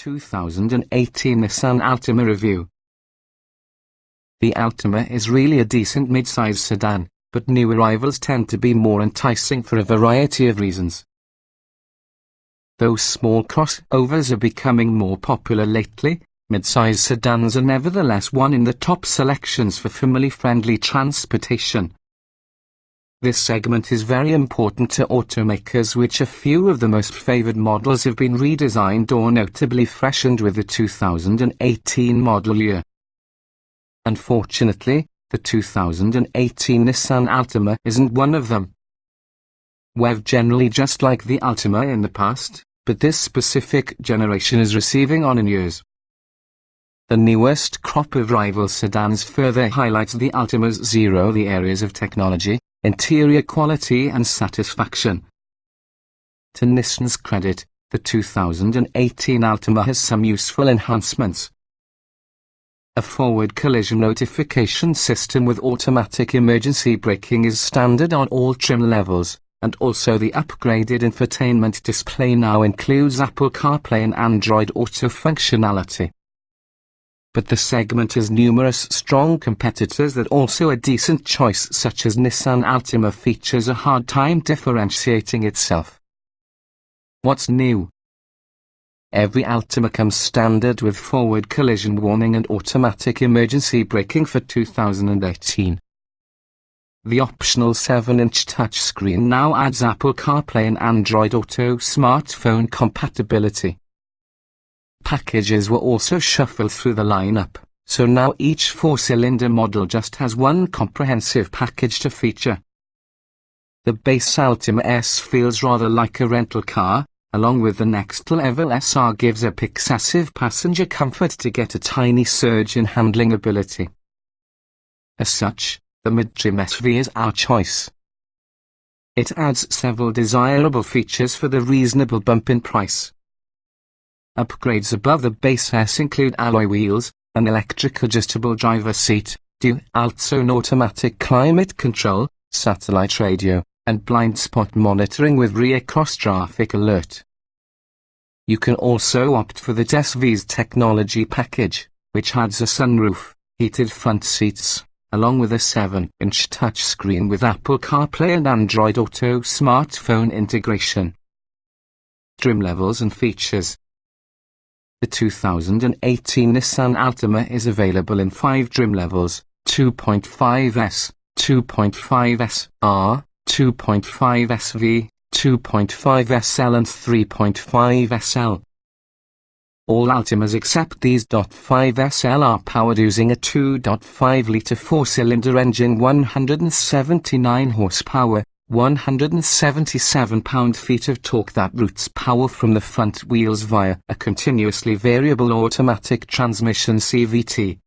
2018 Nissan Altima review. The Altima is really a decent mid-size sedan, but new arrivals tend to be more enticing for a variety of reasons. Though small crossovers are becoming more popular lately, mid-size sedans are nevertheless one in the top selections for family-friendly transportation. This segment is very important to automakers, which a few of the most favored models have been redesigned or notably freshened with the 2018 model year. Unfortunately, the 2018 Nissan Altima isn't one of them. We're generally just like the Altima in the past, but this specific generation is receiving on in years. The newest crop of rival sedans further highlights the Altima's zero the areas of technology, interior quality and satisfaction. To Nissan's credit, the 2018 Altima has some useful enhancements. A forward collision notification system with automatic emergency braking is standard on all trim levels, and also the upgraded infotainment display now includes Apple CarPlay and Android Auto functionality. But the segment has numerous strong competitors that also a decent choice, such as Nissan Altima features a hard time differentiating itself. What's new? Every Altima comes standard with forward collision warning and automatic emergency braking for 2018. The optional 7-inch touchscreen now adds Apple CarPlay and Android Auto smartphone compatibility. Packages were also shuffled through the lineup, so now each 4-cylinder model just has one comprehensive package to feature. The base Altima S feels rather like a rental car, along with the next level SR gives up excessive passenger comfort to get a tiny surge in handling ability. As such, the mid-trim SV is our choice. It adds several desirable features for the reasonable bump in price. Upgrades above the base S include alloy wheels, an electric adjustable driver seat, dual-zone automatic climate control, satellite radio, and blind spot monitoring with rear cross-traffic alert. You can also opt for the SV's technology package, which adds a sunroof, heated front seats, along with a 7-inch touchscreen with Apple CarPlay and Android Auto smartphone integration. Trim levels and features. The 2018 Nissan Altima is available in 5 trim levels: 2.5S, 2.5SR, 2.5SV, 2.5SL and 3.5SL. All Altimas except these .5SL are powered using a 2.5-litre 4-cylinder engine, 179 horsepower, 177 pound-feet of torque that routes power from the front wheels via a continuously variable automatic transmission CVT.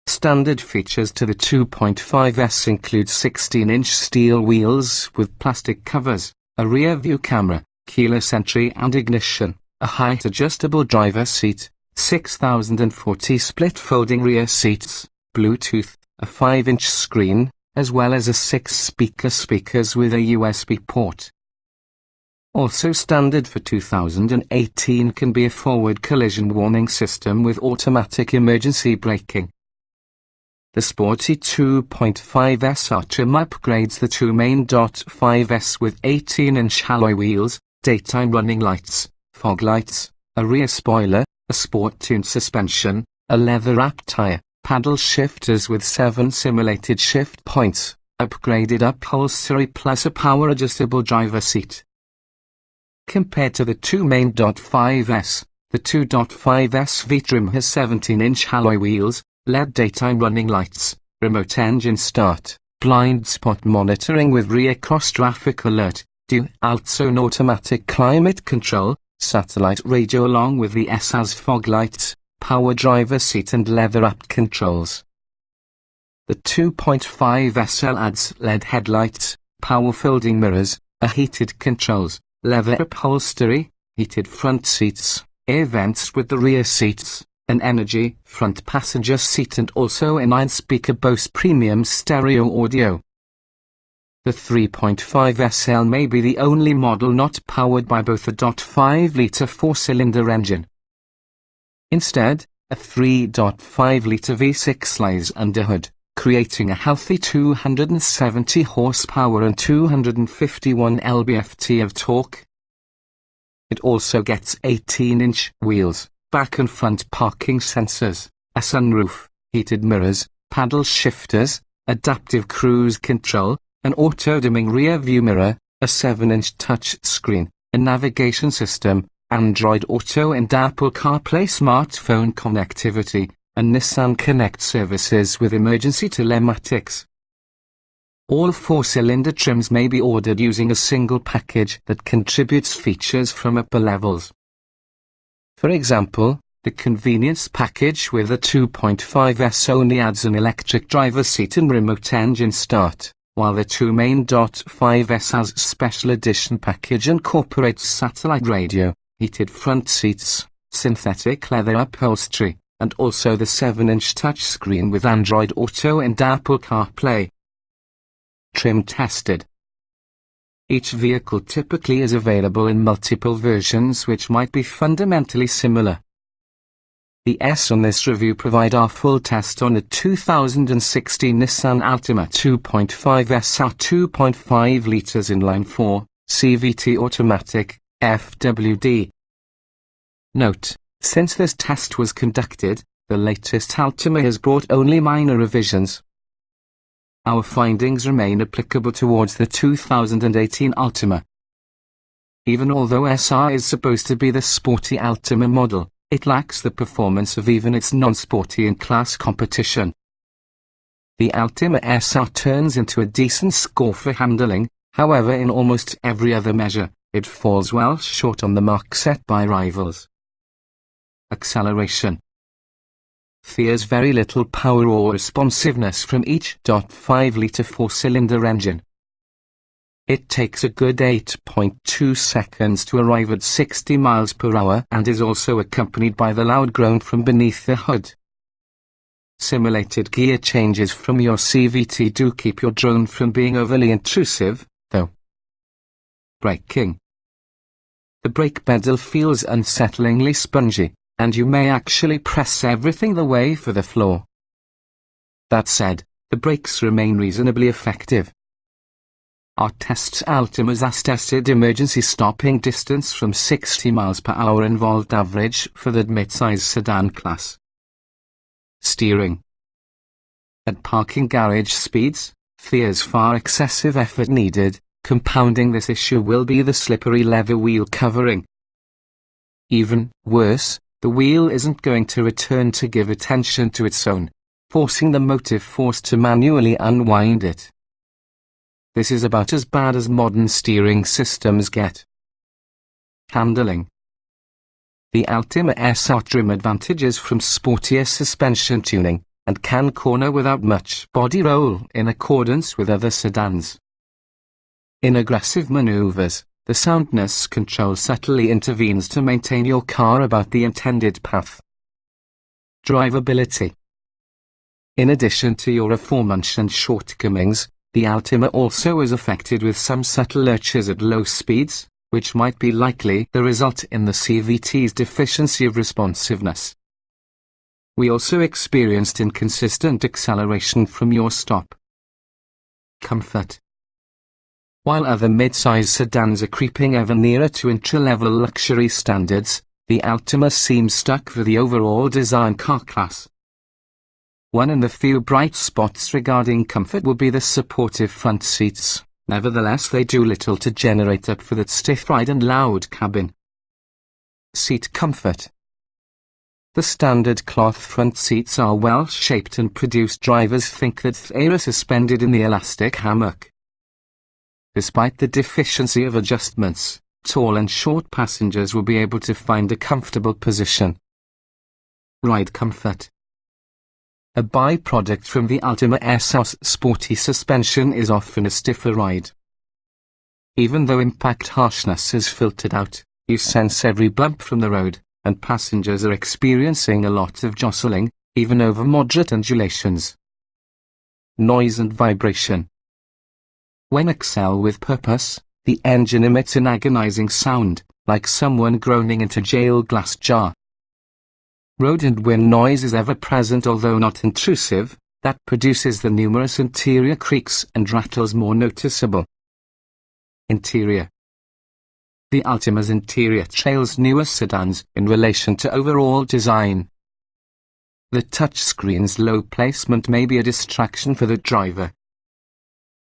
Standard features to the 2.5S include 16-inch steel wheels with plastic covers, a rear-view camera, keyless entry and ignition, a height-adjustable driver seat, 6,040 split-folding rear seats, Bluetooth, a 5-inch screen, as well as a 6-speaker speakers with a USB port. Also standard for 2018 can be a forward collision warning system with automatic emergency braking. The sporty 2.5S trim upgrades the two main .5S with 18-inch alloy wheels, daytime running lights, fog lights, a rear spoiler, a sport-tuned suspension, a leather-wrapped tire, paddle shifters with 7 simulated shift points, upgraded upholstery plus a power-adjustable driver seat. Compared to the two main .5S, the 2.5S V-trim has 17-inch alloy wheels, LED daytime running lights, remote engine start, blind spot monitoring with rear cross-traffic alert, dual-zone automatic climate control, satellite radio along with the SR's fog lights, power driver seat and leather-wrapped controls. The 2.5SL adds LED headlights, power folding mirrors, a heated controls, leather upholstery, heated front seats, air vents with the rear seats, an energy front passenger seat and also a 9-speaker Bose premium stereo audio. The 3.5SL may be the only model not powered by both a .5-litre 4-cylinder engine. Instead, a 3.5-litre V6 lies under hood, creating a healthy 270 horsepower and 251 lb-ft of torque. It also gets 18-inch wheels, back and front parking sensors, a sunroof, heated mirrors, paddle shifters, adaptive cruise control, an auto-dimming rear view mirror, a 7-inch touch screen, a navigation system, Android Auto and Apple CarPlay smartphone connectivity, and Nissan Connect services with emergency telematics. All 4-cylinder trims may be ordered using a single package that contributes features from upper levels. For example, the convenience package with a 2.5S only adds an electric driver's seat and remote engine start, while the 2 main .5S has special edition package incorporates satellite radio, heated front seats, synthetic leather upholstery, and also the 7-inch touchscreen with Android Auto and Apple CarPlay. Trim tested. Each vehicle typically is available in multiple versions which might be fundamentally similar. The S on this review provide our full test on a 2016 Nissan Altima 2.5S at 2.5 litres inline 4, CVT automatic, FWD. Note: since this test was conducted, the latest Altima has brought only minor revisions. Our findings remain applicable towards the 2018 Altima. Even although SR is supposed to be the sporty Altima model, it lacks the performance of even its non-sporty in-class competition. The Altima SR turns into a decent score for handling, however in almost every other measure, it falls well short on the mark set by rivals. Acceleration. Fears very little power or responsiveness from each .5-litre 4-cylinder engine. It takes a good 8.2 seconds to arrive at 60 miles per hour and is also accompanied by the loud groan from beneath the hood. Simulated gear changes from your CVT do keep your drone from being overly intrusive, though. Braking. The brake pedal feels unsettlingly spongy, and you may actually press everything the way for the floor. That said, the brakes remain reasonably effective. Our test's Altimas has tested emergency stopping distance from 60 miles per hour involved average for the mid-size sedan class. Steering. At parking garage speeds, fears far excessive effort needed. Compounding this issue will be the slippery leather wheel covering. Even worse, the wheel isn't going to return to give attention to its own, forcing the motive force to manually unwind it. This is about as bad as modern steering systems get. Handling. The Altima SR trim advantages from sportier suspension tuning, and can corner without much body roll in accordance with other sedans. In aggressive maneuvers, the soundness control subtly intervenes to maintain your car about the intended path. Drivability. In addition to your aforementioned shortcomings, the Altima also is affected with some subtle lurches at low speeds, which might be likely the result in the CVT's deficiency of responsiveness. We also experienced inconsistent acceleration from your stop. Comfort. While other mid-size sedans are creeping ever nearer to entry-level luxury standards, the Altima seems stuck for the overall design car class. One of the few bright spots regarding comfort will be the supportive front seats. Nevertheless, they do little to generate up for that stiff ride and loud cabin. Seat comfort. The standard cloth front seats are well shaped and produce drivers think that they are suspended in the elastic hammock. Despite the deficiency of adjustments, tall and short passengers will be able to find a comfortable position. Ride comfort. A byproduct from the Altima SR's sporty suspension is often a stiffer ride. Even though impact harshness is filtered out, you sense every bump from the road, and passengers are experiencing a lot of jostling, even over moderate undulations. Noise and vibration. When excel with purpose, the engine emits an agonizing sound, like someone groaning into jail glass jar. Road and wind noise is ever present although not intrusive, that produces the numerous interior creaks and rattles more noticeable. Interior. The Altima's interior trails newer sedans in relation to overall design. The touchscreen's low placement may be a distraction for the driver.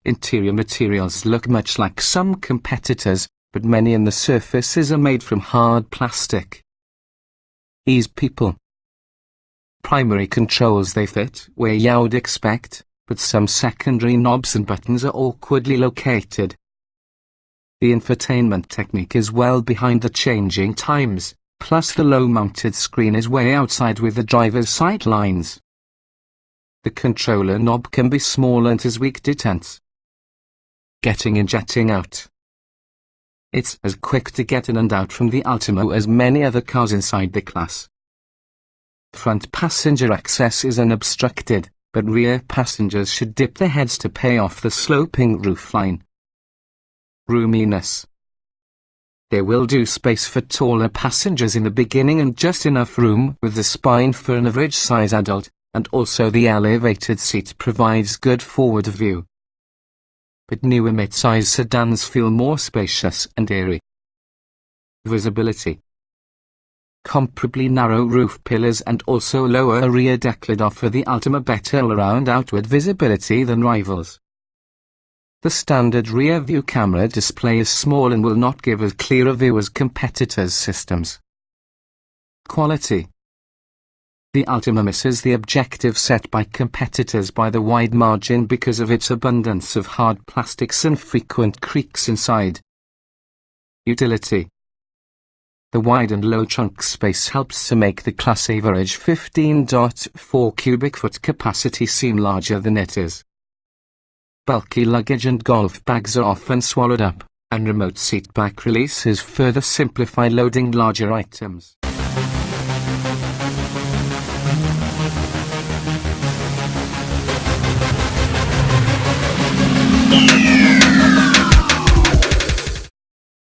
Interior materials look much like some competitors, but many in the surfaces are made from hard plastic. Ease people. Primary controls they fit where you'd expect, but some secondary knobs and buttons are awkwardly located. The infotainment technique is well behind the changing times, plus the low-mounted screen is way outside with the driver's sight lines. The controller knob can be small and has weak detents. Getting in, jetting out. It's as quick to get in and out from the Altima as many other cars inside the class. Front passenger access is unobstructed, but rear passengers should dip their heads to pay off the sloping roofline. Roominess. There will do space for taller passengers in the beginning and just enough room with the spine for an average-size adult, and also the elevated seat provides good forward view. But newer mid-size sedans feel more spacious and airy. Visibility. Comparably narrow roof pillars and also lower rear decklid offer the Altima better all-around outward visibility than rivals. The standard rear view camera display is small and will not give as clear a view as competitors' systems. Quality. The Altima misses the objective set by competitors by the wide margin because of its abundance of hard plastics and frequent creaks inside. Utility. The wide and low trunk space helps to make the class average 15.4 cubic foot capacity seem larger than it is. Bulky luggage and golf bags are often swallowed up, and remote seat back releases further simplify loading larger items.